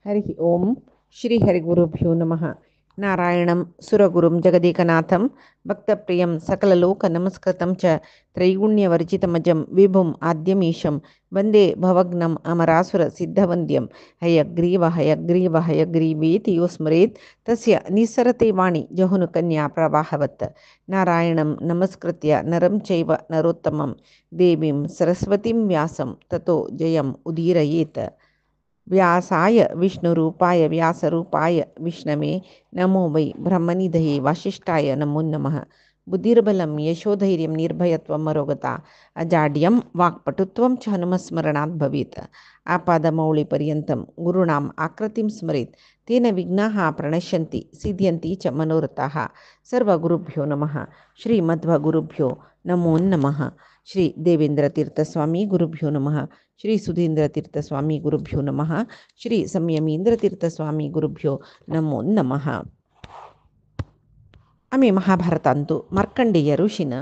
हरि ओम श्री हरिगुरुभ्यो नमः। नारायणं सुरगुरुं जगदेकनाथं भक्तप्रियं सकललोकनमस्कृतं च त्रैगुण्यवर्जितमजं विभुम् आद्यमीशं वन्दे भवग्नम् अमरासुरसिद्धवन्द्यं हयग्रीव हयग्रीव हयग्रीवेति यो स्मरेत् तस्य निस्सरते वाणी जहुनुकन्या प्रवाहवत्। नारायणं नमस्कृत्य नरं चैव नरोत्तमं देवीं सरस्वतीं व्यासं ततो जयम् उदीरयेत्। व्यासाय विष्णुरूपाय व्यासरूपाय विष्णवे नमो वै ब्रह्मनिधये वासिष्ठाय नमो नमः। बुद्धिर्बलं यशोधैर्यं निर्भयत्वं अरोगता अजाड्यं वाक्पटुत्वं च हनुमस्मरणात् भवेत्। आपादमौलिपर्यन्तं गुरूणाम् आकृतिं स्मरेत् तेन विघ्नाः प्रणश्यन्ति सिद्ध्यन्ति च मनोरथाः। सर्वगुरुभ्यो नमः। श्रीमध्वगुरुभ्यो नमो नमः। श्री देवेंद्रतीर्थस्वामी गुरुभ्यो नमः। श्री सुधींद्रतीर्थस्वामी गुरुभ्यो नमः। श्री संयमींद्रतीर्थस्वामी गुरुभ्यो नमो नमः. आम्ही महाभारतांतू मार्कंडेय ऋषीनं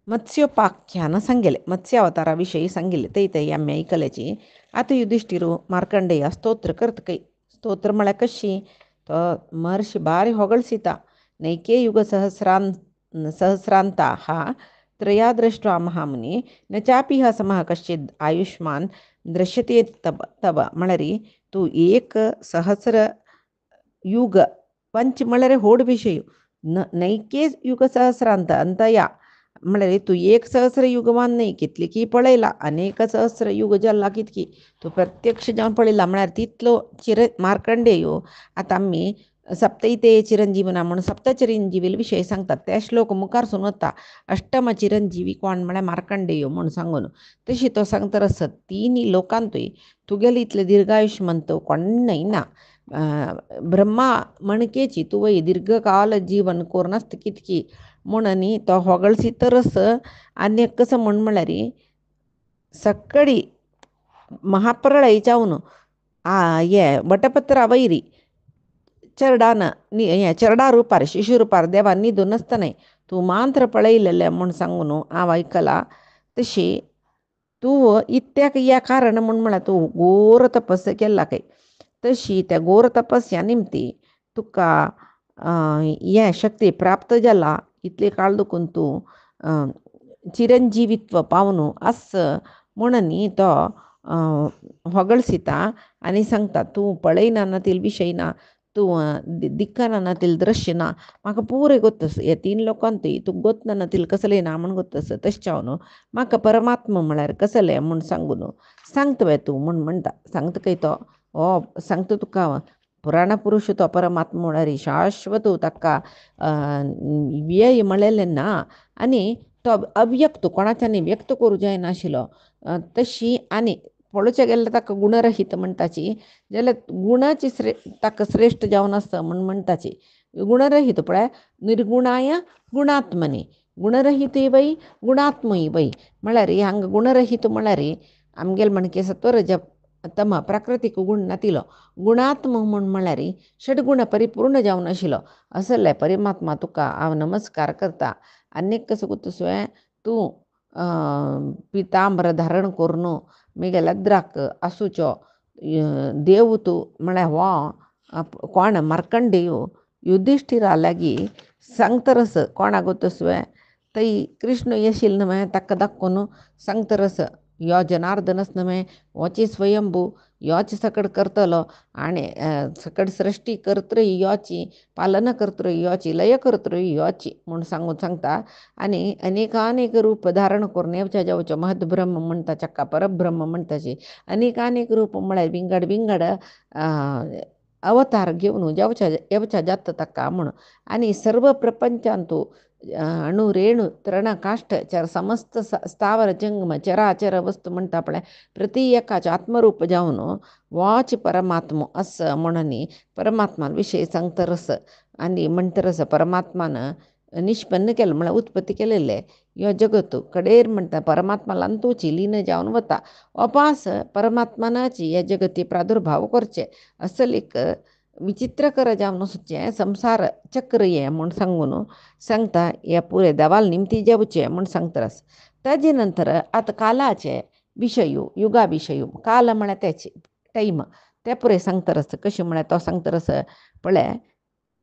मत्स्योपाख्यान सांगेले, मत्स्यावताराविषयी सांगिले. ते आम्ही ऐकल्याची. आता युधिष्ठिरू मार्कंडेय स्तोत्र करत काही. स्तोत्र मला कशी तर महर्षी बारी ಹೊಗಳಿಸಿತ. नैके युग सहस्रांता हा त्रया दृष्ट्वा महामुनी न चापि हा समः कश्चित् आयुष्मान दृश्यते तब मळरी तू एक सहस्र युग पंच मळरे होड विषय नैके युग सहस्रांत अंतया म्हणाले तू एक सहस्र युगमान नाही कितली की पळयला अनेक सहस्र युग जल्ला कितकी तू प्रत्यक्ष जाऊन पळयला म्हळ्यार तितलो मार्कंडेयो. आता आम्ही सप्तैते चिरंजीवना म्हणून सप्तचिरंजीवी विषय सांगतात. त्या श्लोक मुखार सुनवता अष्टम चिरंजीवी कोण म्हळ्यार मार्कंडेयो म्हणून सांगून तशी तो सांगता रस तिन्ही लोकांतूय तुगेल इतले दीर्घायुष्मंत कोण नाही ना. ब्रह्मा म्हणकेची तू वय दीर्घकाल जीवन कोरनास्त कितकी म्हणनी तो ಹೊಗಳಿಸಿ तरस अन्य कसं म्हळ्यार सकाळी महाप्रळय जाऊन वटपत्र वैरी चरडा रूपार शिशु रूपार देवा निदू नसताना तू मांत्र पळयलेले म्हण सांगून हांव ऐकला. तशी तू इत्याक या कारण म्हळ्यार तू घोर तपस्या केला काय. तशी त्या घोर तपस्या निमती तुका या शक्ती प्राप्त जाला. इतले काळ दुखून तू चिरंजीवित्व पावनू असं म्हणनी तो ಹೊಗಳಿಸಿता आणि सांगता तू पळयनातील विषय ना तू दिक्कनातील दृश्य ना म्हाका पुरे गोत्तस. हे तीन लोकांतूय तू गोतनातील कसले ना म्हण गोत्तस. तशें म्हाका परमात्मा म्हळ्यार कसले म्हण सांगून सांगतवे तू म्हण म्हणटा. सांगता काय तो सांगता तुका पुराण पुरुष तो परमात्मा म्हळ्यार शाश्वत ताका व्यय म्हळेले ना आनी तो अव्यक्त कोणाच्यानी व्यक्त करूं जायनाशिल्लो. तशी आनी पळोवचें गेल्यार ताका गुणरहीत म्हणटाची जाल्यार गुणाची ताका श्रेश्ठ जावन आसता म्हण म्हणटाची. गुणरहीत पळय निर्गुणाय गुणात्मने गुणरहीत वै गुणात्मय वै म्हळ्यार हांगा गुणरहीत म्हळ्यार आमगेल म्हणके सत्वरज तम प्राकृतिक गुण नातिलो. गुणात्म म्हळ्यार षडगुण परिपूर्ण जावन आशिल्लो. असले परमात्मा तुका हांव नमस्कार करता. अनेक कसं गोतसोय तू पितांबर धारण करून मिगेल अद्राक आसूचो देव तू म्हळ्यार हो कोण मार्कंडेयो युधिष्ठिरा लागीं सांगतरस कोणा गोतसोय थंय कृष्ण येशील न्हय ताका दाखोवन सांगतरस यो जनार्दनस न्हय होची स्वयंभू योच सकड करतलो आनी सकड सृष्टी करतरी योची पालन करतरी योची लय करतरी योची म्हूण सांगून सांगता. आनी अनेकानेक रूप धारण करून येवच्या जावचो महद्ब्रह्म म्हणटा चक्का परब्रह्म म्हणटाची अनेकानेक रूप म्हळ्यार विंगड विंगड अवतार घेवन येवच्या जाता ताका म्हण. आनी सर्व प्रपंचांतू अणु रेणू तृण काष्ठ चर समस्त स्थावर जंगम चराचर वस्तू म्हणटा पळय प्रति एकाच आत्मरूप जावन वाच परमात्मा असं म्हणनी परमात्मा विषयी सांगतरस. आनी म्हणटरस परमात्मान निष्पन्न केलं म्हळ्यार उत्पत्ती केलेले यो जगत कडेर म्हणटा परमात्मा लांतूची लीन जावन वता. वापास परमात्मानाची या जगती प्रादुर्भाव करचे असं एक विचित्रकर जावन सुचे संसार चक्र ये म्हूण सांगून सांगता. या पुरे देवाल निमती जेवचे म्हूण सांगतरस. ताजे नंतर आता कालाचे विषयू युगा विषयू काल म्हळ्यार त्याचे टाईम ते पुरे सांगतरस कशी म्हळ्यार तो सांगतरस पळय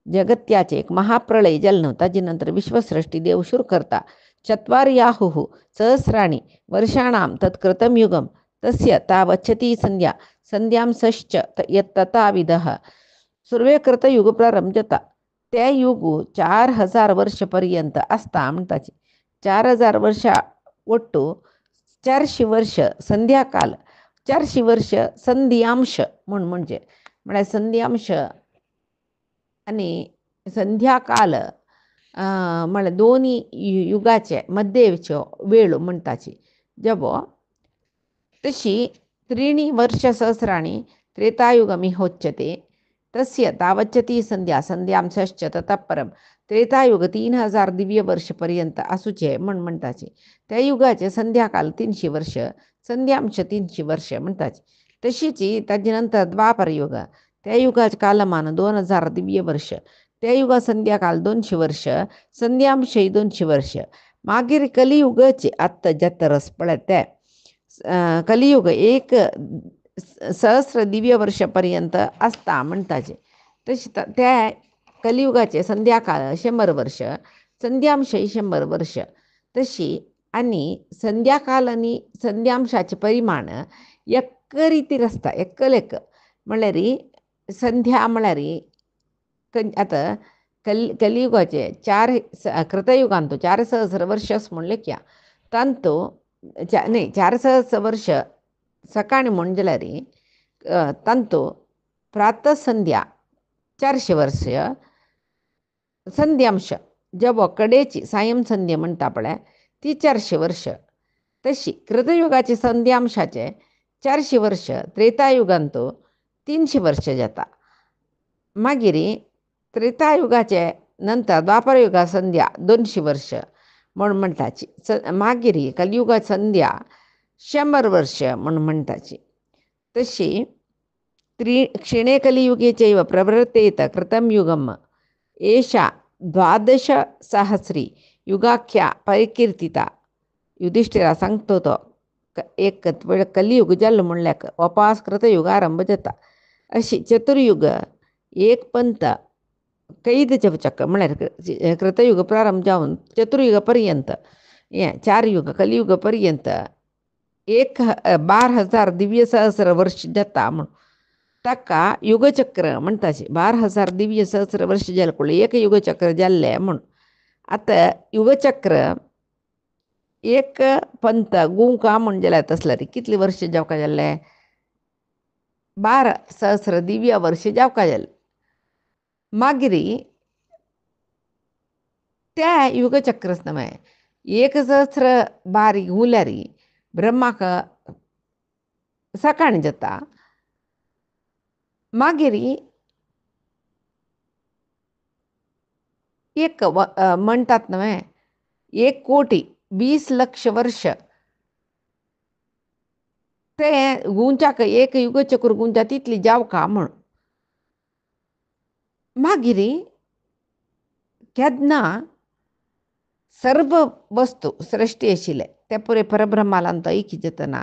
जगत्याचे एक महाप्रलय जाल्लो ताजे नंतर विश्वसृष्टी देव शुरू करता चत्वार्याहुः सहस्राणि वर्षाणां तत्कृतं युगं तस्य तावच्छती संध्या संध्यांशश्च यत्तथाविधः सुर्वे कृतयुग प्रारंभता ते युगू 4000 वर्षपर्यंत असता म्हणटाची 4000 वर्षा ಒಟ್ಟು 400 वर्ष संध्याकाल 400 वर्ष संध्यांश म्हणजे म्हळ्यार संध्यांश आणि संध्याकाल म्हळ्यार दोन्ही युगाचे मध्येच्यो वेळ म्हणटाची जबो तशी त्रीणि वर्षसहस्राणि त्रेतायुगमि होच्यते तस्य तावच्छती संध्या संध्यांशश्च ततः परम त्रेतायुग 3000 दिव्य वर्षपर्यंत असूचे म्हणटाचे त्या युगाचे संध्याकाल 300 वर्ष संध्यांश 300 वर्ष म्हणटाचे तशीची ताजे नंतर द्वापर युग त्या युगाचे कालमान 2000 दिव्य वर्ष त्या युगा संध्याकाल 200 वर्ष संध्यांश 200 वर्ष मागीर कलियुगाचे आत्ता जत्तरस पळय ते कलियुग एक सहस्र दिव्य वर्षपर्यंत असता म्हणटाचे तशी त्या कलियुगाचे संध्याकाळ 100 वर्ष संध्यांश 100 वर्ष तशी आणि संध्याकाल आणि संध्यांशाचे परिमाण एक रितीर आसता एकलेक म्हळ्यार संध्या म्हळ्यार आता कलियुगाचे 4 कृतयुगांतो 4 सहस्र वर्षस म्हणले क्या तांतो नाही 4 सहस्र वर्ष सकाळी म्हण जाल्यार तांतो प्रातः संध्या 400 वर्ष संध्यांश जब कडेची सायं संध्या म्हणटा पळय ती 400 वर्ष तशी कृतयुगाचे संध्यांशाचे 400 वर्ष त्रेतायुगांतो 300 वर्ष जाता मागीर त्रेतायुगाचे नंतर द्वापरयुगा संध्या 200 वर्ष म्हणटाची मागीर कलियुगा संध्या 100 वर्ष म्हणटाची तशी क्षीणे कलियुगे चैव प्रवर्तेत कृतं युगम एषा 12सहस्री युगाख्या परिकीर्तिता युधिष्ठिरा सांगतो तो एक वेळ कलियुग जाल्लो म्हणल्याक वापस कृतयुग आरंभ जाता अशी चतुर्युग एक पंत कैद जपचक्र म्हळ्यार कृतयुग प्रारंभ जावन चतुर्युग पर्यंत 4 युग कलियुग पर्यंत 12,000 दिव्य सहस्र वर्ष जाता म्हण ताका युगचक्र म्हणटाचे 12,000 दिव्य सहस्र वर्ष जाले एक युगचक्र जाल्ले म्हण आता युगचक्र एक पंत गुंका म्हण जाल्यार तसल्यार कितले वर्ष जावका जाल्ले 12 सहस्र दिव्य वर्ष जावका जाले मागीर त्या युगचक्रच न्हय 1 सहस्र बारी गुंल्यार ब्रह्माक सकाळी जाता मागीर एक म्हणटात न्हय 1,20,00,000 वर्ष ते गुंजाक एक युगचक्र गुंजा तितली जावका म्हण मागीर केन्ना सर्व वस्तू सृश्टी आशिल्ले ते पुरे परब्रह्मालांत ऐकी जातना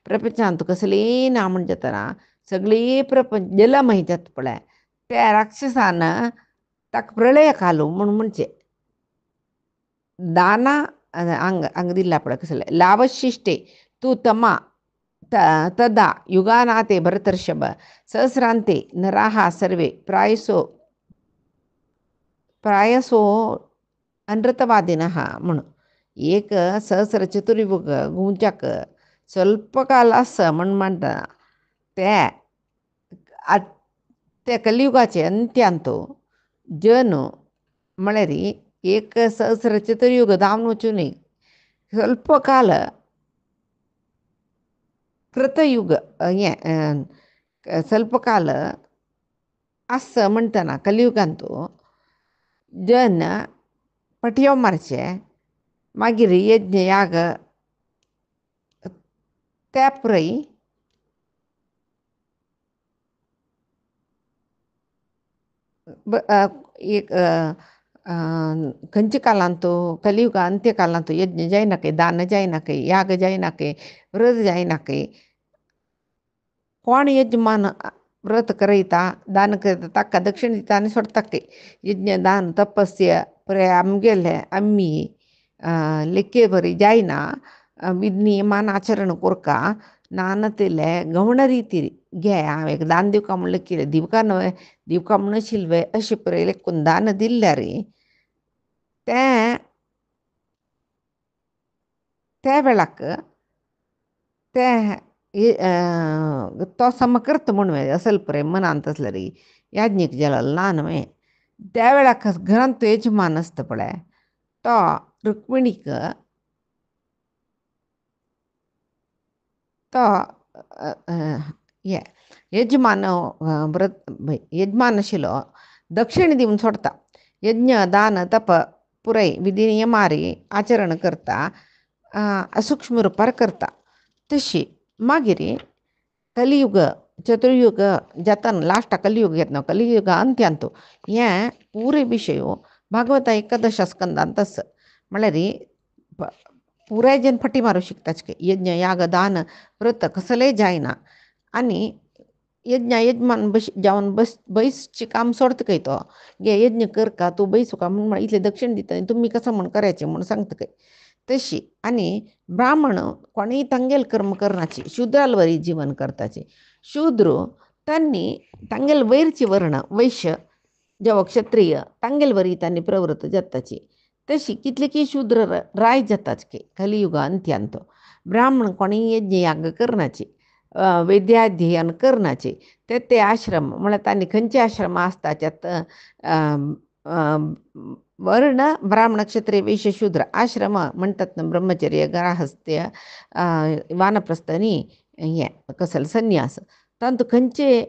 प्रपंचांत कसलेय ना म्हण जातना सगळी प्रपंच जलमय जाता पळय त्या राक्षसान ताका प्रलय कालो म्हणचे दाना हांगा दिला पळय कसले लावशिश्टे तू तमा तदा युगानाते भरतर्षभ सहस्रांते नराः सर्वे प्रायसो अनृतवादिनः म्हणून 1 सहस्र चतुर्युग गुंजाक ಸ್ವಲ್ಪ काल आसा म्हणटा ते कलियुगाचे अंत्यांतो जन म्हळ्यार 1 सहस्र चतुर्युग धांवन वचून ಸ್ವಲ್ಪ काल कृतयुग ಸ್ವಲ್ಪ काल आसा म्हणटना कलियुगांतो जन पटयो मारचे मागीर यज्ञ याग त्या पुरय एक खंयच्या कालांतो कलियुग अंत्यकालांतो यज्ञ जायनाके दान जायनाके याग जायनाके व्रत जायनाके कोण यजमान व्रत करयता दान करता ताका दक्षिण दिता आनी सोडटाक ते यज्ञ दान तपस्या पळय आमगेले आमी लेखे बरी जायना विधनियमान आचरण कोरका नान तेले गवण रिती घे हांवें दान दिवका म्हणलें कितें दिवका न्हय दिवका म्हणशिल्वे अशें पळय लेखून दान दिल्यार त्या वेळाक तो समकर्त म्हणून असल पळय मनांत असलं रे याज्ञीक जल्लो ना न्हय त्या वेळाक घरांत तो यजमान आसता पळय तो रुक्मिणीक तो हे यजमान व्रत यजमान आशिल्लो दक्षिण दिवन सोडता यज्ञ दान तप पुराय विधी नियमारी आचरण करता सूक्ष्म रुपार करता तशी मागीर कलियुग चतुर्युग जाताना लास्ट कलियुग येता कलियुग अंत्यांत हें पुरे विशय भागवता एकादश स्कंदांत आसा म्हळ्यार पुराय जन फटी मारूं शिकताच यज्ञ याग दान व्रत कसलेंय जायना आनी यज्ञ यजमान जावन बैसची काम सोडता खंय तो गे यज्ञ कर का तूं बैसू का म्हूण इतलें दक्षिण दिता तुमी कसं म्हूण करायचें म्हूण सांगता खंय तशी आनी ब्राह्मण कोणीय तांगेल कर्म करनाची शुद्राल वरी जीवन करताचे शूद्र तांणी तांगेल वैरची वर्ण वैश्य जेव्हा क्षत्रिय तांगेल वरी तांणी प्रवृत्त जाताची तशी कितले की शूद्र राय जाताच की कलियुग अंत्यांत ब्राह्मण कोणीय यज्ञ याग करनाची वैद्याध्ययन करनाचे ते आश्रम म्हळ्यार तांणी खंयचे आश्रम आसता त्यात वर्ण ब्राह्मण क्षत्रिय वैश्य शूद्र आश्रम म्हणटात ब्रह्मचर्य गार्हस्थ्य वानप्रस्थ न्ही हे कसले संन्यास तांतू खंयचे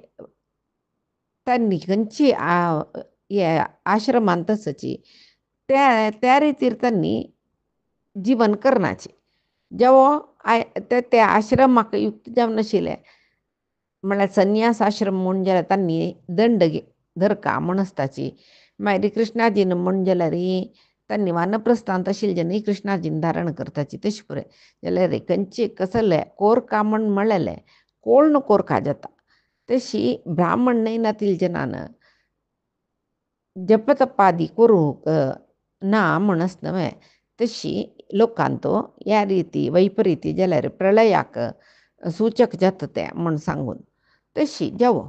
तांणी खंयची हे आश्रमांत आसची त्या रितीर तांणी जीवन करनाचें जेवो ते आश्रमाक युक्त जावन नाशिल्ले म्हळ्यार संन्यास आश्रम म्हूण जाल्यार तांणी दंड धरका म्हूण आसताची मागीर कृष्णाजीन म्हूण जाल्यार तांणी वानप्रस्थांत आशिल्ले जेन्ना कृष्णाजीन धारण करताची तशें पुराय जाल्यार खंयचे कसले कोरका म्हूण म्हणलेले कोळण कोरका जाता तशी ब्राह्मण नैनातील जनान जपतपादी करूंक ना म्हूण आसता न्हय तशी लोकांत ह्या रिती वैपरीती जाल्यार प्रलयाक सूचक जाता तें म्हूण सांगून तशी जावो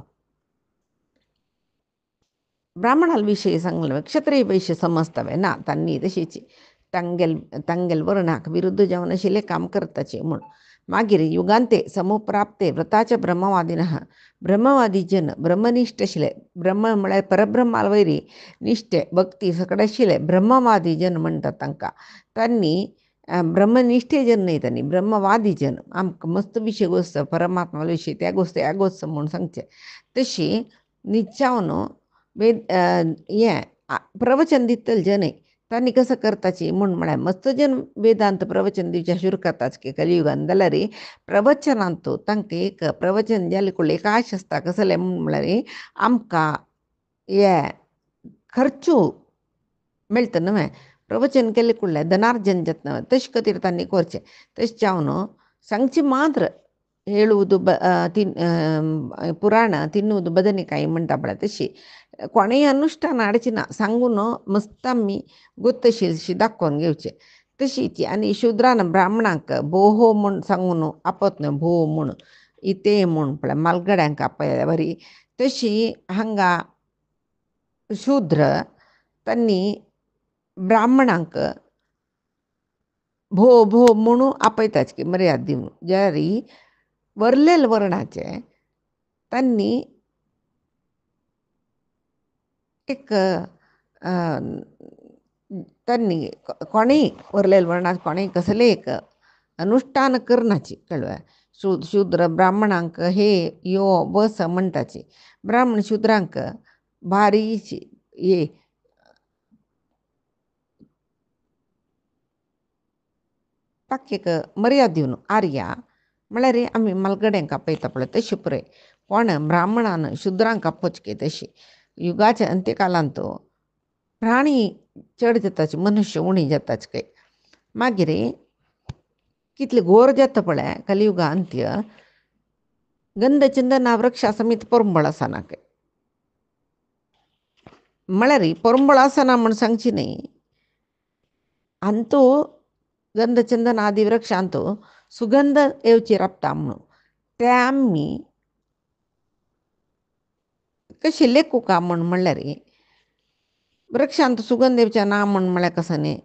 ब्राह्मणाल विशयी सांगलें क्षत्रिय वैश्य समजतावे ना तांणी तशीच तांगेल वर्णाक विरुद्ध जावन आशिल्लें काम करताचें म्हूण मागीर युगांते समुप्राप्ते व्रताच्या ब्रह्मवादी जन ब्रह्मनिश्ठ आशिल्ले ब्रह्म म्हळ्यार परब्रह्माल वयरी निश्ठे भक्ती सकट आशिल्ले ब्रह्मवादी जन म्हणटात तांकां तांणी ब्रह्मनिश्ठे जन न्हय तांणी ब्रह्मवादी जन आमकां मस्त विशय गोश्ट परमात्मा विशयी त्या गोश्ट म्हूण सांगचे तशी निचावन हें प्रवचन दितले जन तांणी कसं करताची म्हूण म्हळ्यार मस्त जन वेदांत प्रवचन दिवचे सुरू करताच की कलियुगान जाल्यार प्रवचनांत तांकां एक प्रवचन जालें कडलें एक आश आसता कसलें म्हळ्यार आमकां हे खर्चू मेळटा न्हय प्रवचन केलें कडलें धनार्जन जाता तशें खातीर तांणी करचें तशें जावन सांगचे मात्र ಹೇಳುವುದು ಪುರಾಣ ತಿನ್ನುವುದು ಬದನೆಕಾಯಿ म्हणटा पळय तशी कोणेय अनुश्ठान हाडचें ना सांगून मस्त आमी गोत्तशीरशी दाखोवन घेवचें तशीच आनी शुद्रान ब्राह्मणांक भोहो म्हूण सांगून आपत न्हय भोव म्हूण इते म्हूण पळय मालगड्यांक आपयल्या बरी तशी हांगा शूद्र तांणी ब्राह्मणांक भो भो म्हणून आपयताच की मर्याद दिवन जारी वरलेल वर्णाचे तांणी एक तांणी कोणेय वरलेल वर्णाक कोणेय कसले एक अनुश्ठान करनाची कळ्ळें शूद्र ब्राह्मणांक हे यो बस म्हणटाची ब्राह्मण शूद्रांक भारीची हे ताका एक मर्याद दिवन आर्या म्हळ्यार आमी मालगड्यांक आपयता पळय तशें पुराय कोण ब्राह्मणान शुद्रांक आपोवचे तशी युगाच्या अंत्यकालांत प्राणी चड जाताचे मनुश्य उणी जाताच काय मागीर कितले घोर जाता पळय कलियुगा अंत्य गंधचंदना वृक्ष समीत पोरंबळासनाक म्हळ्यार पोरंबळासना म्हण सांगची न्ही अंतू गंधचंदन आदी वृक्ष अंतू सुगंध येवची राबता म्हणून ते आमी कशी लेखू का म्हणल्यार वृक्षांत सुगंध येवचे ना म्हळ्यार कसं न्ही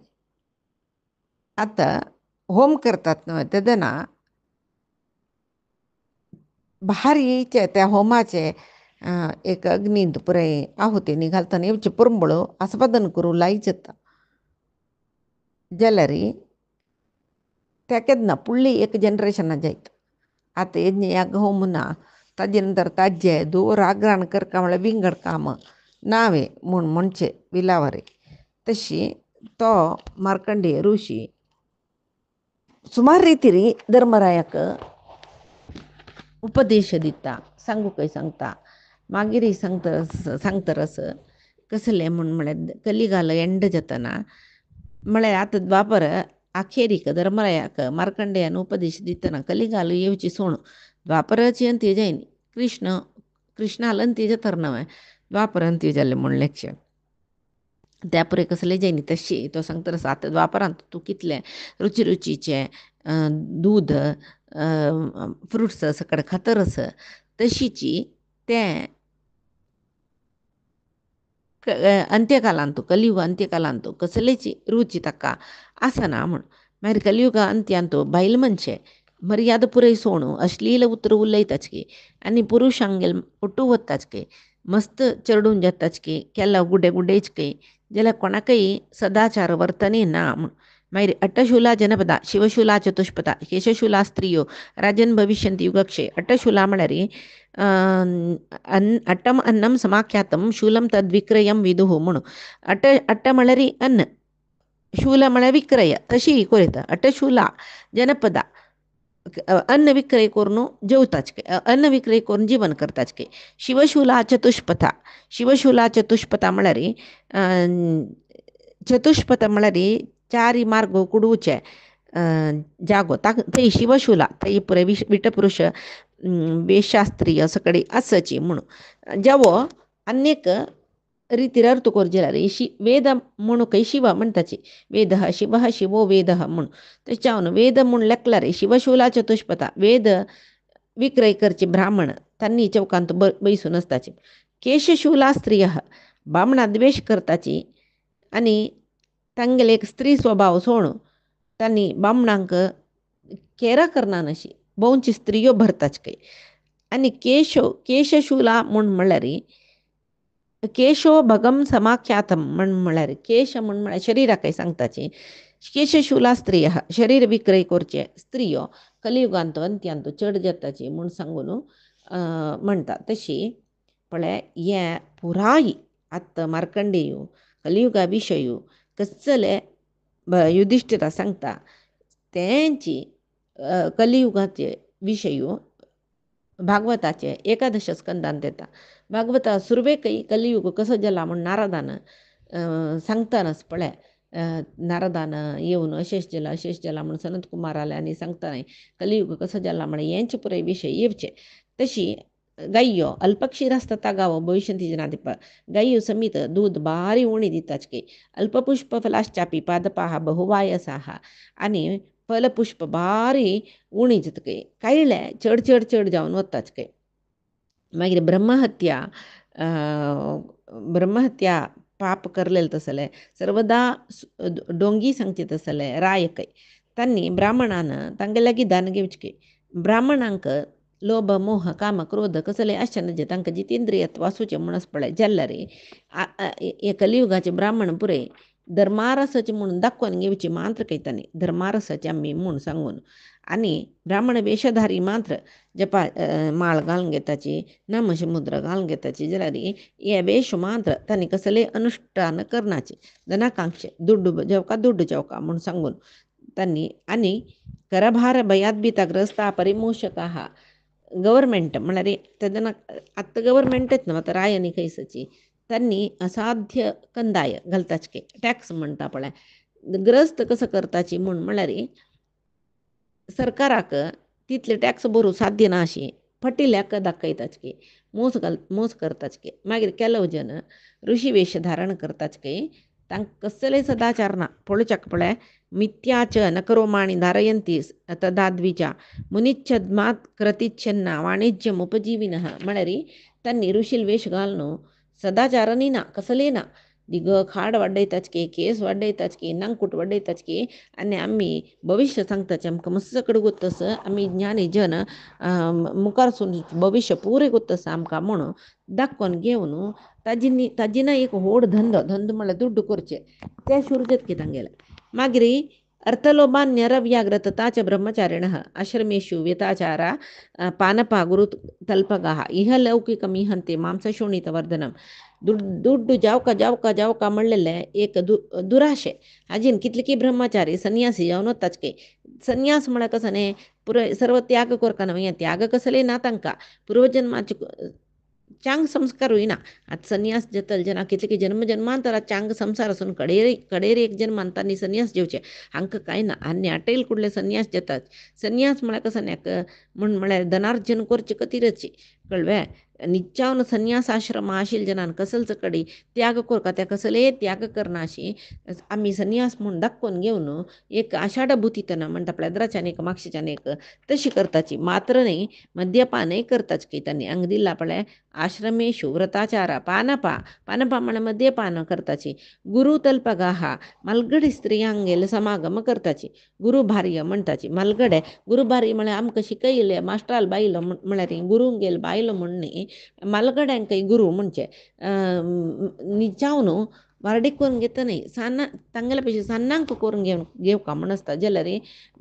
आतां होम करतात न्हय तेदना भारीचे त्या होमाचे एक अग्नींत पुराय आहुती घालतना येवचे पुरंबळो आस्वादन करूं लायच जाल्यार त्या केन्ना फुडली एक जनरेशनां जायत आतां एक होम ना ताजे नंतर ताजे दोर आग्राण करता म्हळ्यार विंगड काम नावे म्हूण म्हणचे विलावरे तशी तो मार्कंडेय ऋषी सुमार रितीन धर्मरायाक उपदेश दिता सांगूकय सांगता मागीर सांगतरस कसलें म्हळ्यार कलिगाल एंड जातना म्हळ्यार आतां द्वापर आखेरीक धर्मरायाक मार्कंडेयान उपदेश दितना कलिगाल येवची सोण द्वापराची अंत्य जायन कृष्णाल अंत्य जातार न्हय द्वापर अंत्य जालें म्हूण लेखचें त्या पुरे कसलें जायनी तशी तो सांगतरस आतां द्वापरांत तूं कितलें रुचीचे दूद फ्रुट्स सकट खातरस तशीची तें अंत्यकालांतू कलियुग अंत्यकालांतू कसलेची रुची ताका आसना म्हूण मागीर कलियुग अंत्यांतू बायल मनशे मर्यादा पुरय सोणू अश्लील उतर उलयताच आनी पुरुशांगेल पटू वताच मस्त चेडून जाताच केला गुड्डे गुड्डेच जाल्यार कोणाकय सदाचार वर्तने ना म्हूण मागीर अट्टशूला जनपदा शिवशूला चतुष्पथा केशशूला स्त्रियो राजन भविष्यंती युगक्षे अट्टशूला म्हळ्यार अट्टम अन्नम समाख्यातम शूलम तद्विक्रयम विदुः म्हणून अट्ट म्हळ्यार अन्न शूल म्हळ्यार विक्रय तशी कोरयता अट्टशूला जनपदा अन्न विक्रय करून जेवताच अन्न विक्रय करून जीवन करताच शिवशूला चतुष्पथा म्हळ्यार चतुष्पथ म्हळ्यार चारी मार्ग कुडूचे जागो थंय शिवशूला थंय पुरे विटपुरुष वेशास्त्री असं कडे आसची म्हणून जेवो अनेक रितीर अर्थ करचे जाल्यार वेद म्हणूकय शिव म्हणटाची वेद शिव शिवो वेद म्हणून तेच्यावन वेद म्हूण लेखल्यार शिवशूला चतुष्पथा वेद विक्रय करचे ब्राह्मण तांणी चौकांत बैसून आसताचे केशशूला स्त्रिय बामणां द्वेश करताची आनी तांगेले एक स्त्री स्वभाव सोण तांणी बामणांक केरा करना नशी भोंवची स्त्रियो भरताच आनी केशशूला म्हळ्यार केशो भगम समाख्यातम म्हळ्यार केश म्हळ्यार शरिराकय सांगताची केशशूला स्त्रिय शरीर विक्रय करचे स्त्रियो कलियुगांत अंत्यांत चड जाताची म्हूण सांगून म्हणटा तशी पळय हें पुराय आत्तां मार्कंडेय कलियुगा विशयू कसले युधिष्ठिरा सांगता तेंची कलियुगाचे विशयू भागवताचे एकादश स्कंदांत येता भागवता सुरवेकय कलियुग कसो जाला म्हूण नारदान सांगतानाच पळय नारदान येवन अशेश जाला म्हूण सनत कुमाराले आनी सांगता कलियुग कसो जाला म्हण हेंचे पुराय विशय येवचे तशी गायो अल्पक्षीर आसता गावो भविष्यंती जनाधिप गायो समीत दूध बारी उणी दिताच अल्पपुष्प फलाश्चापी पादपाहा बहुवायसाहा आनी फलपुष्प बारी उणी जातके कायले चड चड चड जावन वताच मागीर ब्रह्महत्या पाप करलेले तसले सर्वदा डोंगी सांगचे तसले रायकय तांणी ब्राह्मणान तांगे लागीं दान घेवचें ब्राह्मणांक लोभ मोह काम क्रोध कसले आसचे जे तांकां जितेंद्रियत्व आसूचें म्हणून पळय जाल्यार हे कलियुगाचे ब्राह्मण पुरे धर्मारसाचे म्हणून दाखोवन घेवची मात्र कहतानी धर्मारसाचे आमी म्हूण सांगून आनी ब्राह्मण वेशधारी मात्र जपा माळ घालून घेताची नामसमुद्र घालून घेताची जाल्यार हे वेश मात्र तांणी कसले अनुश्ठान करनाचे धनाकांक्षे दुड्डू चौका म्हूण सांगून तांणी आनी करभार भयाद्भितग्रस्ता परिमोशका गव्हर्मेंट म्हळ्यार तेदना आत्तां गव्हर्मेंटच न्हू आतां रायनी खंयसची तांणी असाध्य कंदाय घालताच टॅक्स म्हणटा पळय ग्रस्त कसो करताची म्हूण म्हळ्यार सरकाराक तितले टॅक्स भरूं साध्य ना अशी फटिल्याक दाखयताच मोस करताच मागीर ಕೆಲವು जन ऋषी वेश धारण करताच तांक कसले सदाचार ना पळोवच्याक पळय मिथ्याच नकरोमाणी धारयंती तदाद्विजा मुनिच्छद्मात कृतिच्छन्ना वाणिज्यम उपजीविनः म्हळ्यार तांणी ऋषील वेश घालून सदाचारनी ना कसले ना दिग खाड वाडयताच केस वाडयताच नांगकुट वाडयताच आनी आमी भविष्य सांगताचे आमकां मस्त कडेन गोतस आमी ज्ञानी जन मुखार सून भविष्य पुरे गोतस आमकां म्हणून दाखोवन घेवन ताजी ना एक व्हड धंदो म्हळ्यार दुड्ड करचे ते शुरू तांगेले मागीर अर्थलोभान्य रव्याग्रतता ब्रह्मचारिणः आश्रमेषु व्यताचारा पानपा गुरु तल्पगाः इह लौकिकमिहंते मांसशोणितवर्धनम दुड्डू जावका म्हणलेले एक दुराशे हाजीन कितले की ब्रह्मचारी संन्यासी जावन वताच संन्यास म्हळ्यार कसो न्ही पुरो सर्व त्याग करता न्हू त्याग कसले ना तांकां पूर्वजन्माचे चांग संस्कार होईना आता संन्यास घेतल जना कितले की जन्मांतरा चांग संसार असून कडेर एक जन्मांतांनी संन्यास घेवचे हांकां कांय ना आनी आटयल कुडले संन्यास घेतात संन्यास म्हळ्यार कसो न्ही म्हळ्यार धनार्जन करचे खातीरच कळवे निचावन संन्यास आश्रम आशिल्ले जनान कसलच कडी त्याग करता त्या कसले त्याग करनाशी आमी संन्यास म्हूण दाखोवन घेवन एक आषाढ भुतीतना म्हणटा प्लेद्राच्यान एक मागशीच्यान एक तशी करताची मात्र न्ही मद्यपानय करताच तांणी अंग दिला पळय आश्रमेषु व्रताचारा पानपा म्हळ्यार मद्यपान करताची गुरु तल्पगाहा मलगडी स्त्रियांगेल समागम करताची गुरु भार्य म्हणटाची मलगडे गुरु भार्य म्हळ्यार आमकां शिकयले मास्टराल बायलो म्हळ्यार गुरूंगेल बायलो म्हणनी मलगड्यांकय गुरू म्हणचे निचावन वारडीक करून घेता न्ही सान्नां तांगेले पैकी सान्नांक करून घेवका म्हण आसता जाल्यार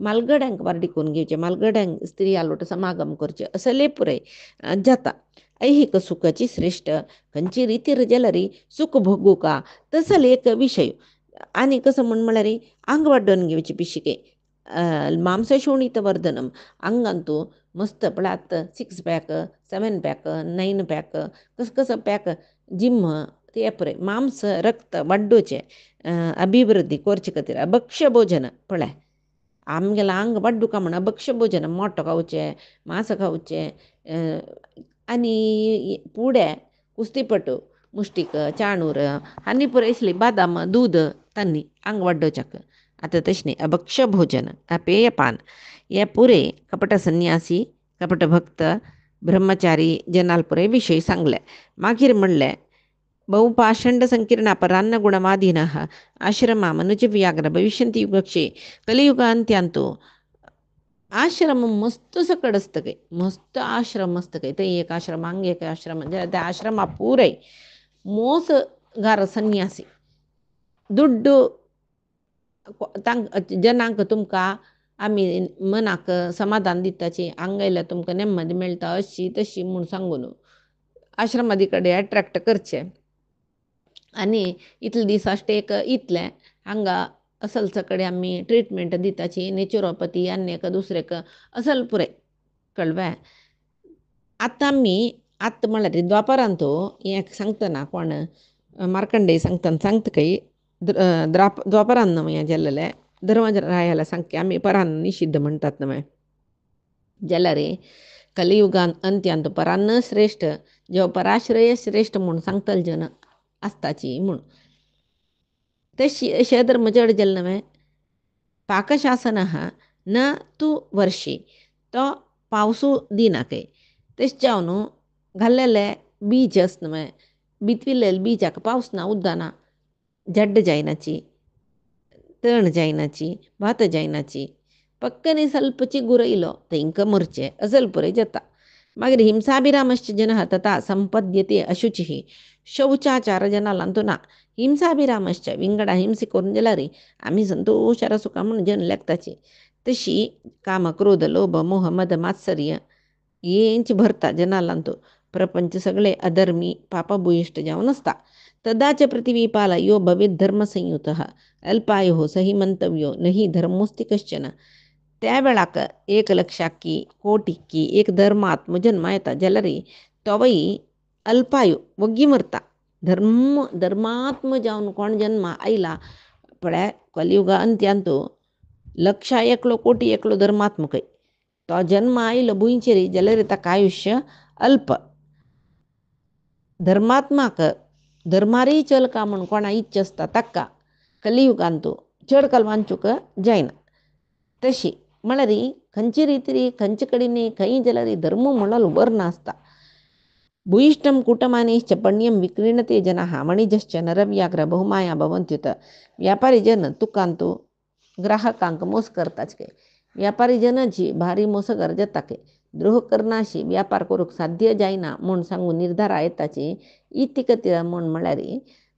मालगड्यांक वारडी करून घेवचे मालगड्यांक स्त्री आलोट समागम करचे असले पुरय जाता ऐहिक सुखाची श्रेष्ठ खंयची रीती जाल्यार सुख भोगू का तसल एक विषय आनी कसं म्हळ्यार अंग वाडोवन घेवची पिशिके मांसशोणित वर्धनम अंगांतू मस्त पळात 6 पॅक 7 पॅक 9 पॅक कसं पॅक जिम ते पुरय मांस रक्त वाडोवचे अभिवृद्धी करचे खातीर अभक्ष्य भोजन पळय आमगेला अंग वाडूका म्हण अभक्ष्य भोजन मोटो खावचे मांस खावचे आनी फुडें कुस्तीपटू मुष्टीक चाणूर आनी पुरय इसली बदाम दूद तांणी अंग वाडोवच्याक आतां तशें न्ही अभक्ष्य भोजन पेयपान हे पुरे कपट संन्यासी कपट भक्त ब्रह्मचारी जनाल पुरे विशय सांगले मागीर म्हणले बहुपाषंड संकीर्ण परान्न गुणवादिनः आश्रमा मनुज व्याघ्र भविष्यंती युगक्षे कलियुगांत्यांतो आश्रम मस्त सकड असतं मस्त आश्रम असतं ते एक आश्रम अंग एक आश्रम म्हणजे त्या आश्रमा पुरय मोसगार संन्यासी दुड्डू जनांक तुमकां आमी मनाक समाधान दिताची आंगयला तुमकां नेम्मदी मेळटा अशी तशी म्हूण सांगून आश्रमादी कडेन अट्रॅक्ट करचे आनी इतले दीस स्टे इतले हांगा असलच कडेन आमी ट्रिटमेंट दिताची नेचुरोपॅथी आनी दुसरेक असल पुरय कळवे आतां आमी म्हळ्यार द्वापरांत हें सांगतना कोण मार्कंडेय सांगता द्वापरान हें जाल्लें धर्मरायाला सांगके आमी परान्न निषिद्ध म्हणटात न्हय जाल्यार कलियुगान अंत्यांत परान्न श्रेष्ठ जेव पराश्रय श्रेष्ठ म्हूण सांगतले जन आसताची म्हूण तशी अशें धर्म चड जाल्ले न्हय पाकशासन न तू वर्षी तो पावसू दिना तशें जावन घाल्लेले बीज आसता न्हय बितविल्ले बिजाक पावस ना उदक ना जड्ड जायनाची तण जायनाची भात जायनाची पक्कनी स्वल्पची गुरयलो तेंकां मरचे असल पुरय जाता मागीर हिंसाभिरामश्च जनः तथा संपद्यते अशुचिः शौचाचार जनालांतू ना हिंसाभिरामश्च विंगडा हिंसे करून जाल्यार आमी संतोशारा सुखा म्हूण जन लेखताची तशी काम क्रोध लोभ मोह मद मात्सर्य हेंच भरता जनालांतू प्रपंच सगळे अधर्मी पापभूयिष्ट जावन आसता तदाच पृथिवीपाल यो भवेत् धर्मसंयुतः अल्पायुः सही मंतव्यो नहि धर्मोस्ति कश्चन त्या वेळाक 1 लक्षाकी कोटीकी एक धर्मात्म जन्म येता जाल्यार तोवय अल्पायु वग्गी मरता धर्मात्म जावन कोण जन्म आयला पळय कलियुगा अंत्यांत 1,00,000 कोटी एकलो धर्मात्मकय तो जन्म आयलो भुंयचेरी जाल्यार ताका आयुश्य अल्प. धर्मात्माक धर्मारी चल का म्हूण कोणा इच्छा आसता ताका कलियुगांतू चड काल वांचूक जायना. तशी म्हळ्यार खंयचे रितीरी खंयचे कडेन खंय जाल्यार धर्म म्हणलो बरो नासता. भूयिष्ठं कुटुंबानिश्च पण्यं विक्रीणते जनाः वाणिज्यश्च नरव्याघ्र बहुमाया भवन्त्युत. व्यापारी जन तुकांतू ग्राहकांक मोस करताच काय. व्यापारी जनाची भारी मोसगार जाता काय. द्रोह करनाशी व्यापार करूक साध्य जायना म्हूण सांगून निर्धार येताची इतिकतीर म्हूण म्हळ्यार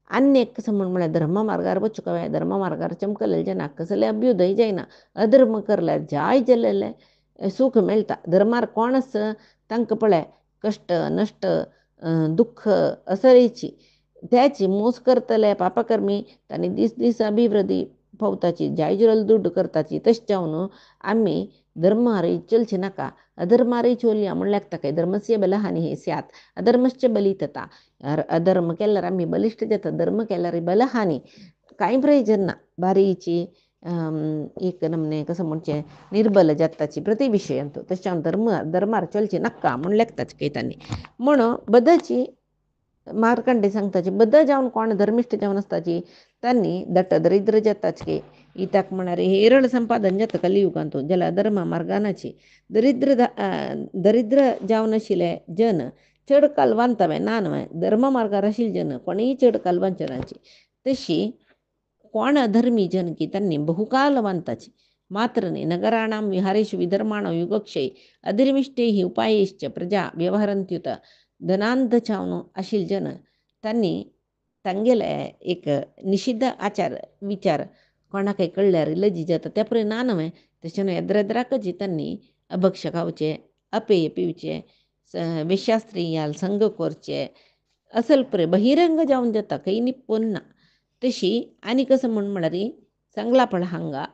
अन्य कसं म्हूण म्हळ्यार धर्म मार्गार वचूक धर्म मार्गार चमकलेले जनाक कसले अभ्युदय जायना. अधर्म करल्यार जाय जाल्लेले सूख मेळटा. धर्मार कोणच तांकां पळय कष्ट नष्ट दुःख असरेची त्याची मोस करतले पापकर्मी तांणी दीस दीस अभिवृद्धी पावताची जाय जुरल दुड्ड करताची. तशें जावन आमी धर्मारी चलची नाका. अधर्मारी चोलया म्हणल्यार ताका धर्मस्य बलहानी हे स्यात. अधर्मश्च बलितता. अधर्म केल्यार आमी बलिश्ट जाता. धर्म केल्यार बलहानी कांय प्रयोजन ना. बारीची एक नमने कसं म्हणचे निर्बल जाताची प्रति विशयांतू. तशें धर्मार चलची नाका म्हूण लेखताच काही तांणी. म्हणून बद्दची मार्कंडे सांगताची बद्द जावन कोण धर्मिष्ठ जावन आसताची तांणी दट्ट दरिद्र जाताच की. इताक म्हणारे हेरळ संपादन जाता कलियुगांतू जाल्यार धर्म मार्गानाची दरिद्र जावन आशिल्ले जन चड काल वांतावे ना न्हय. धर्म मार्गार आशिल्ले जन कोणीय चड काल वांचनाची. तशी कोण अधर्मी जन की तांणी बहुकाल वांताची. मात्र नगराणां विहारेषु विधर्माणो युगक्षय अधर्मिष्ठैः उपायैश्च प्रजा व्यवहरन्त्युत. धनांत चावन आशिल्ले जन तांणी तांगेले एक निषिद्ध आचार विचार कोणाकय कळल्यार लजी जाता त्या परी ना न्हय. तशें येद्रेद्राकच तांणी अभक्ष खावचे अपेय पिवचे वेश्यास्त्रियाल संग करचे असल परे बहिरंग जावन जाता खंय निप्पून ना. तशी आनी कसं म्हूण म्हळ्यार सांगलापळ हांगा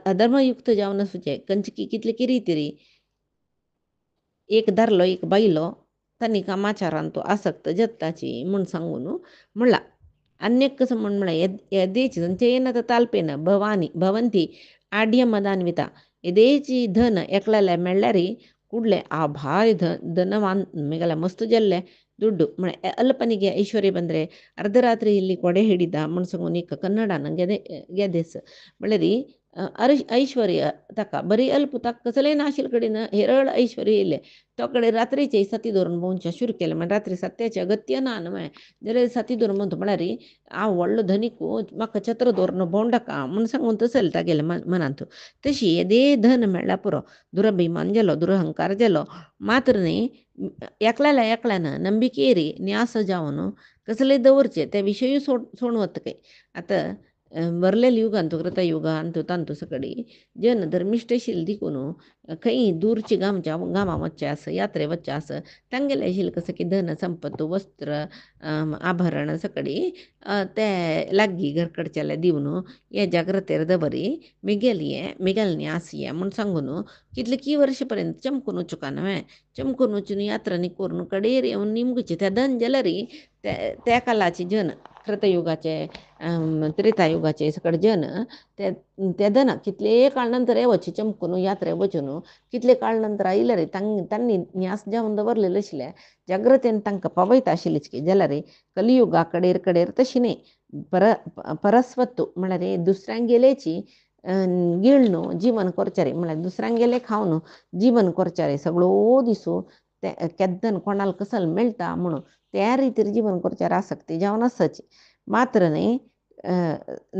अधर्मयुक्त जावन आसूचे खंयची कितले किरीतिरी एक दारलो एक बायलो तांणी कामाचारांतू आसक्त जाताची म्हूण सांगून म्हणला. अन्य कसं म्हूण म्हळ्यार येदेची संचयेन ताल्पेन भवंती आड्य मदान्विता. येदेची धन एकल्याला मेळ्ळ्यार कुडले आ भारी धनवान मेगला मस्त जाल्ले ದುಡ್ಡು ಅಲ್ಪನಿಗೆ ಐಶ್ವರ್ಯ ಬಂದರೆ ಅರ್ಧರಾತ್ರಿ ಇಲ್ಲಿ ಕೊಡೆ ಹಿಡಿದ ಮಣ್ಸಂಗುನಿ ಕನ್ನಡನ ಗೆದೆಸ್ म्हळ्यार ऐश्वर्य ताका बरी अल्प ताका कसलेय नाशिल कडेन हेरळ ऐश्वर्य येयले तो कडेन रात्रीचे सती धरून भोंवचे सुरू केले. म्हणजे रात्री सत्याचे अगत्य ना न्हय. जाल्यार सती धरून भोंवता म्हळ्यार हांव व्हडलो धनीकू म्हाका छत्र धरून भोंवडाका म्हूण सांगून तसले तागेले मनांत. तशी येदे धन मेळ्ळ्या पुरो दुरभिमान जालो दुरहंकार जालो. मात्र न्ही एकल्यान ನಂಬಿಕೆಯರಿ ನ್ಯಾಸ जावन कसले दवरचे त्या विशयी सोडून वता काय. आतां बरलेले युगांतू कृतयुगांतू तांतू सकडी जन धर्मिष्ठ आशिल्ले देखून खंय दूरची गांवां वच्चे आस यात्रे वच्चे आस तांगेले आशिल्ले कसं की धन संपत्त वस्त्र आभरण सकडी ते लागीं घरकडच्याले दिवन हे जाग्रतेर दवरी मिगेल न्यास ये म्हूण सांगून कितले की वर्ष पर्यंत चमकून वचूका न्हय. चमकून वचून यात्रा न्ही करून कडेर येवन निमगुचे त्या धन जाल्यार त्या कालाचे जन कृतयुगाचे त्रेतायुगाचे सकड जन त्या धन कितले काळ नंतर येवचे चमकून यात्रे वचून कितले काळ नंतर आयल्यार तांणी न्यास जावन दवरलेले आशिल्ले जाग्रतेन तांकां पावयता आशिल्लीच की. जाल्यार कलियुगा कडेर तशी न्ही परस्वत्तू म्हळ्यार दुसऱ्यांगेलेची गिळ न्हू जीवन करचारे म्हळ्यार दुसऱ्यांगेले खावन जीवन करचारे सगळो दिसू केद्दन कोणाला कसल मेळटा म्हणून त्या रितीर जीवन करचार आसक्ती जावन आसाची. मात्र न्ही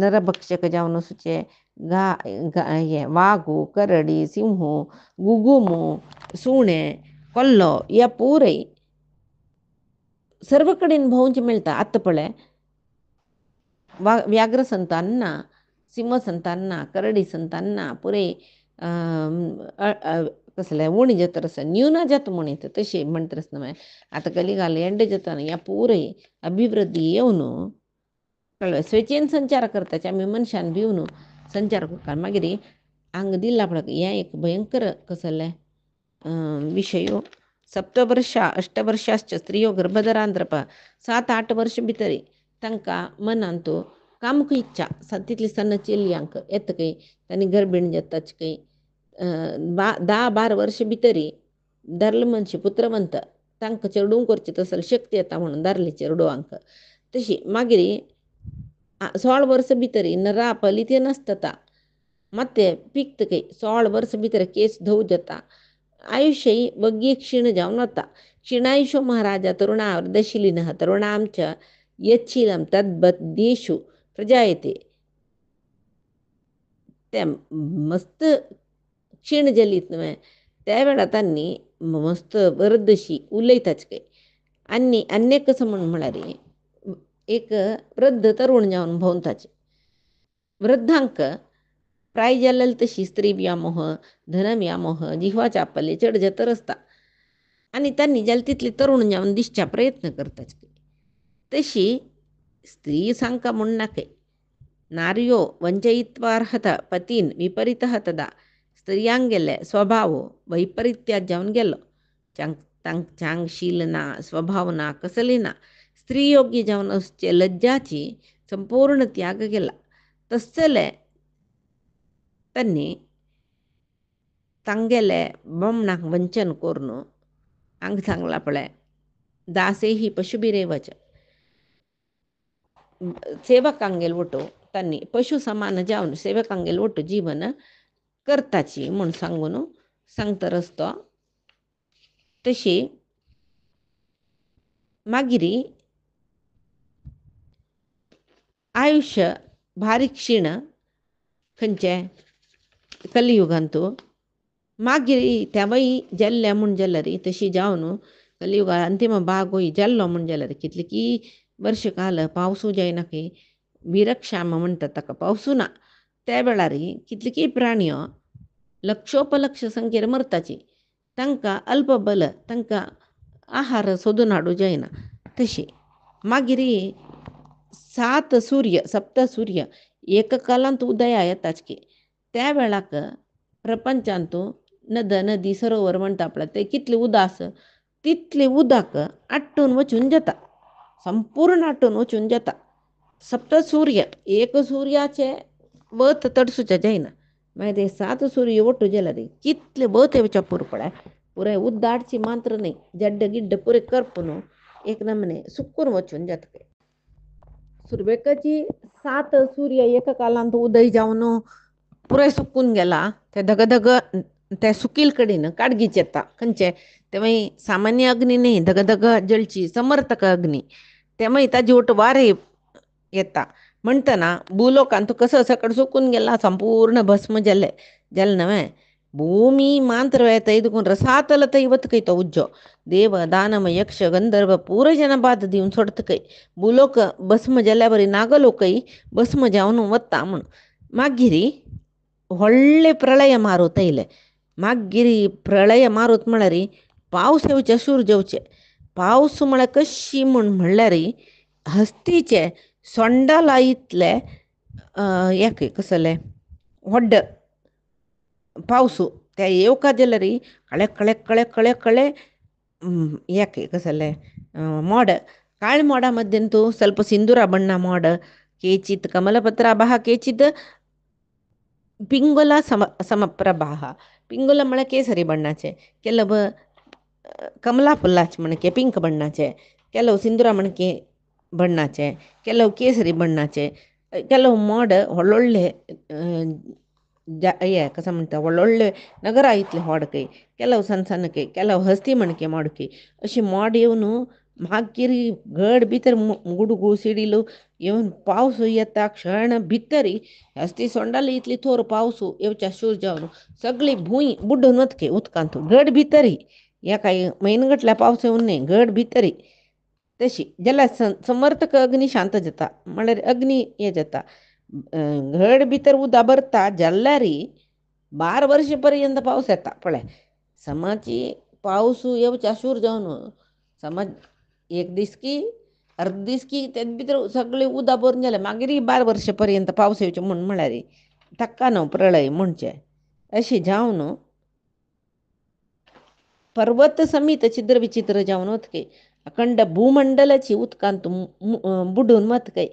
नरभक्षक जावन आसूचे हे वागू करडी सिंहू गुगुमू सुणे कोल्लो या पुरे सर्व कडेन भोंवचे मेळटा. आतां पळय व्याघ्र संतान ना सिंह संतान ना करडी संतान ना पुरे कसले उणी जाता आसा न्यून जाता म्हूण येता तशें म्हणटा आसतना आतां कलिगाल एंड जाता ह्या पुरे अभिवृद्धी येवन कळ्ळें स्वेच्छेन संचार करताचे आमी मनशान भिवन संचार करता. मागीर हांगा दिला पळय हें एक भयंकर कसले विशयो 7 वर्षा 8 वर्षाश्च स्त्रियो गर्भधरांद्रप 7-8 वर्ष भितर तांकां मनांतू कामुक इच्छा तितली सन्न चेल्यांक येता खंय तांणी गर्भिणी जाताच खंय 10-12 वर्ष भितरी दारले मनशे पुत्रवंत तांकां चेडूंक करचें तसले शक्ती येता म्हणून दारले चेडवांक तशी मागीर 16 वर्ष भितरी नरा फलिते नासता ಮತ್ತೆ पिकतकय 16 वर्ष भितर केस धव जाता आयुष्य वग्गी क्षीण जावन वता क्षीणायुष्य महाराजा तरुणावृद्धशिलिनः तरुणांच्या यच्छीलं तद्बद्धेषु प्रजायते त्या मस्त क्षीण जलीत न्हय त्या वेळा तांणी मस्त वृद्धशी उलयताच काय आनी अन्य कसं म्हळ्यार एक वृद्ध तरुण जावन भोंवताचे वृद्धांक प्राय जाल्यार तशी स्त्री व्यामोह धन व्यामोह जिव्हा चापल्ले चड जतर आसता आनी तांणी जाल्यार तितले तरुण जावन दिसच्या प्रयत्न करताच तशी स्त्री सांका म्हूण नाकय नार्यो वंचयित्वार्हत पतीन विपरीतः तदा स्त्रियांगेले स्वभाव वैपरीत्यात जावन गेलो चांगशील ना स्वभाव ना कसले ना स्त्री योग्य जावन असचे लज्जाची संपूर्ण त्याग केला तसले तांणी तांगेले बमणाक वंचन करून हांग सांगला पळय दासे ही पशुबिरेवच सेवकांगेल वटू तांणी पशु समान जावन सेवकांगेल वटू जीवन करताची म्हूण सांगून सांगता रस्तो तशी मागिरी आयुष्य भारी क्षीण खंयचे कलियुगांतू मागीर तेवय जाल्ले म्हूण जाल्यार तशी जावन कलियुगा अंतिम भाग होय जाल्लो म्हूण जाल्यार कितले की वर्ष काल पावसू जायना की विरक्षाम म्हणटात ताका पावसू ना त्या वेळार कितले की प्राणयो लक्षोपलक्ष संख्येर मरताची तांकां अल्पबल तांकां आहार सोदून हाडूं जायना तशी मागीर 7 सूर्य सप्त सूर्य एक कालांत उदया येताच की त्या वेळाक प्रपंचांत नद नदी सरोवर म्हणटा पळय ते कितले उदास तितले उदक आट्टून वचून जाता संपूर्ण आट्टून वचून जाता सप्त सूर्य एक सूर्याचे वत तडसुचे जायना मागीर ते 7 सूर्य वटू जाल्यार कितले वत येवचे पुरो पळय पुरे उद्दाडची मात्र नाही जड्ड गिड्ड पुरे करपून एक नमने सुकून वचून जाता सुरवेकाची 7 सूर्य एक कालांत उदय जावन पुरे सुकून गेला ते धगधग त्या सुकील कडेन काडगीच येता खंयचे ते मागीर सामान्य अग्नी न्ही धगधग जळची समर्थक अग्नी ते मागीर ताजे वट वारे येता म्हणटना भूलोकांत कसं सकड सुकून गेला संपूर्ण भस्म जाले जालें न्हय भूमी मांत्र येता इदकून रसातलत ಇವತ್ತಕೈ ಉಜ್ಜೋ ದೇವ ದಾನಮ ಯಕ್ಷ ಗಂಧರ್ವ ಪೂರ ಜನ ಬಾದ दिवन सोडतकೈ भूलोक भस्म जाल्या बरी नागलोकय भस्म जावन वता म्हूण मागीर व्हडले प्रलय मारूत येयले मागीर प्रलय मारूत म्हळ्यार पावस येवचे सूर जेवचे पावस म्हळ्यार कशी म्हूण म्हणल्यार हस्तीचे सोंडाला इतले याक कसले व्हड्ड पावसू त्या येवका जाल्यार कळे कळे कळे कळे कळे ಯಾಕೆ ಕಸಲೆ ಮೋಡ ಕಾಳಿ ಮೋಡ ಮಧ್ಯಂತೂ ಸ್ವಲ್ಪ ಸಿಂಧೂರ ಬಣ್ಣ ಮೋಡ ಕೇಚಿತ್ ಕಮಲಪತ್ರಾಭಾಹ ಕೇಚಿತ್ ಪಿಂಗುಲ ಸಮಪ್ರಭಾಹ ಪಿಂಗುಲ म्हळ्यार केसरी बण्णाचे ಕೆಲವು कमला फुल्लाचे म्हणके पिंक बण्णाचे ಕೆಲವು ಸಿಂಧೂರ म्हणके ಬಣ್ಣಾಚೆ ಕೆಲವು ಕೇಸರಿ ಬಣ್ಣಾಚೆ ಕೆಲವು ಮೋಡ ಒಳ್ಳೊಳ್ಳೆ कसं म्हणटा ಒಳ್ಳೊಳ್ಳೆ ನಗರ ಐತ್ಲೆ ಹೊಡಕೈ ಕೆಲವು ಸಣ್ಣ ಸಣ್ಣಕ್ಕೆ ಕೆಲವು हस्ती म्हणके मोडकी अशी मोड येवन मागीर घड भितर गुडगू सिडिलो येवन पावस येता क्षण भितरी हस्ती सोंडाली इतली थोर पावस येवच्या शूर जावन सगळी भूंय बुड्डून वतके उदकांत घड भितरी ह्या काही म्हयनगटल्या पावस येवन न्ही घड भितरी तशी जाल्यार समर्थक अग्नी शांत जाता म्हळ्यार अग्नी हें जाता घड भितर उदक भरता जाल्यार 12 वर्ष पर्यंत पावस येता पळय समाची पावस येवच्या शूर जावन समज एक दीस की अर्ध दीस की ते भितर सगळें उदक भरून जालें मागीर 12 वर्ष पर्यंत पावस येवचें म्हूण म्हळ्यार ताका न्हू प्रलय म्हणचें अशें जावन पर्वत समीत छिद्र विचित्र जावन वतके अखंड भूमंडलाची उदकांत बुडून वतके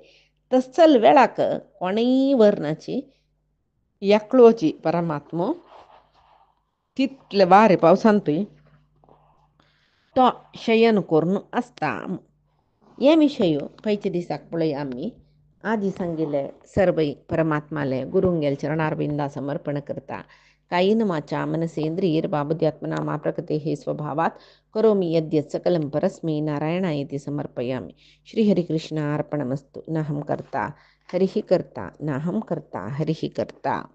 तसल वेळाक कोणेय वर्णाची एकलोची परमात्मो तितले वारे पावसांतूय तो शयन करून असता. ये विषयो पैचे दिसाक पळय आमी आदी सांगिल्ले सर्वै परमात्माले गुरुंगेल चरणारविंदा समर्पण करता. कायेन वाचा मनसेंद्रियैर बाबुद्यात्मना मा प्रकृतेः स्वभावात् करोमि यद्यत् सकलं परस्मै नारायणायेति समर्पयामि. श्रीहरिकृष्णार्पणमस्तु. नाहं कर्ता हरिः कर्ता नाहं कर्ता हरिः कर्ता.